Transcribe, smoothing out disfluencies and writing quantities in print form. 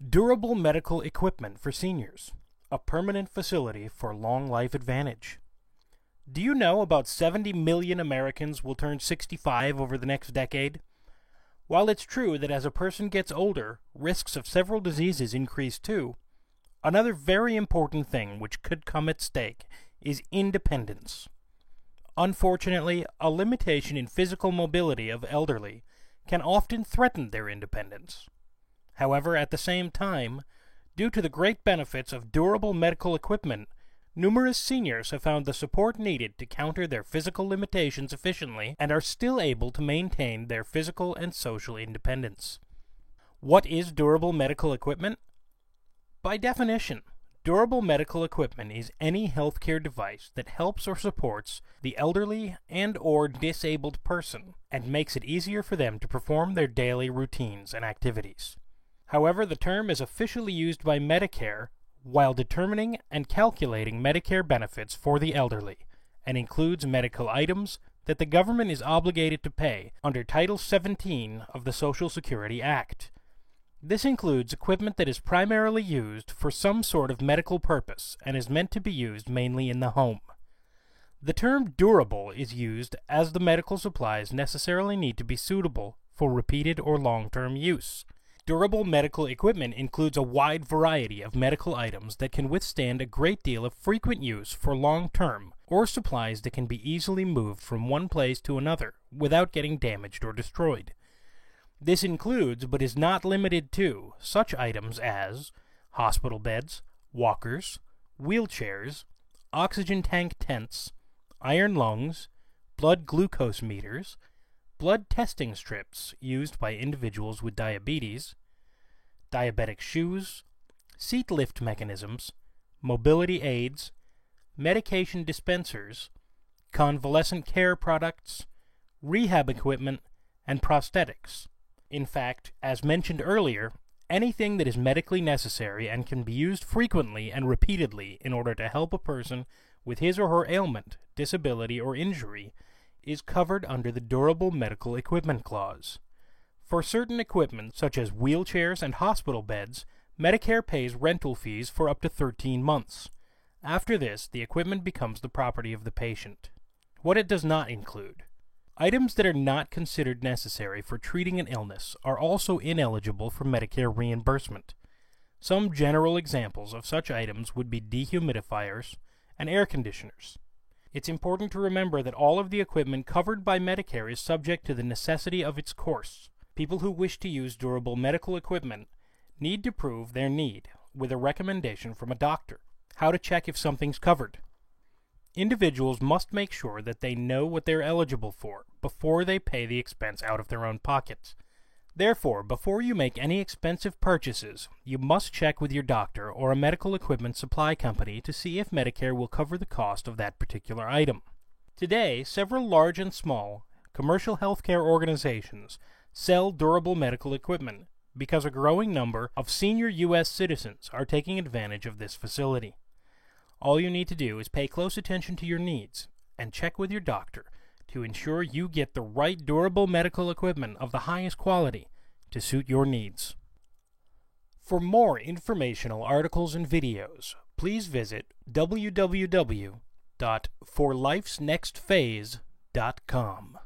Durable medical equipment for seniors, a permanent facility for long life advantage. Do you know about 70 million Americans will turn 65 over the next decade? While it's true that as a person gets older, risks of several diseases increase too, another very important thing which could come at stake is independence. Unfortunately, a limitation in physical mobility of elderly can often threaten their independence. However, at the same time, due to the great benefits of durable medical equipment, numerous seniors have found the support needed to counter their physical limitations efficiently and are still able to maintain their physical and social independence. What is durable medical equipment? By definition, durable medical equipment is any healthcare device that helps or supports the elderly and/or disabled person and makes it easier for them to perform their daily routines and activities. However, the term is officially used by Medicare while determining and calculating Medicare benefits for the elderly, and includes medical items that the government is obligated to pay under Title 17 of the Social Security Act. This includes equipment that is primarily used for some sort of medical purpose and is meant to be used mainly in the home. The term durable is used as the medical supplies necessarily need to be suitable for repeated or long-term use. Durable medical equipment includes a wide variety of medical items that can withstand a great deal of frequent use for long-term, or supplies that can be easily moved from one place to another without getting damaged or destroyed. This includes, but is not limited to, such items as hospital beds, walkers, wheelchairs, oxygen tank tents, iron lungs, blood glucose meters, blood testing strips used by individuals with diabetes, diabetic shoes, seat lift mechanisms, mobility aids, medication dispensers, convalescent care products, rehab equipment, and prosthetics. In fact, as mentioned earlier, anything that is medically necessary and can be used frequently and repeatedly in order to help a person with his or her ailment, disability, or injury is covered under the Durable Medical Equipment Clause. For certain equipment, such as wheelchairs and hospital beds, Medicare pays rental fees for up to 13 months. After this, the equipment becomes the property of the patient. What it does not include. Items that are not considered necessary for treating an illness are also ineligible for Medicare reimbursement. Some general examples of such items would be dehumidifiers and air conditioners. It's important to remember that all of the equipment covered by Medicare is subject to the necessity of its course. People who wish to use durable medical equipment need to prove their need with a recommendation from a doctor. How to check if something's covered. Individuals must make sure that they know what they're eligible for before they pay the expense out of their own pockets. Therefore, before you make any expensive purchases, you must check with your doctor or a medical equipment supply company to see if Medicare will cover the cost of that particular item. Today, several large and small commercial healthcare organizations sell durable medical equipment because a growing number of senior U.S. citizens are taking advantage of this facility. All you need to do is pay close attention to your needs and check with your doctor to ensure you get the right durable medical equipment of the highest quality to suit your needs. For more informational articles and videos, please visit www.forlifesnextphase.com.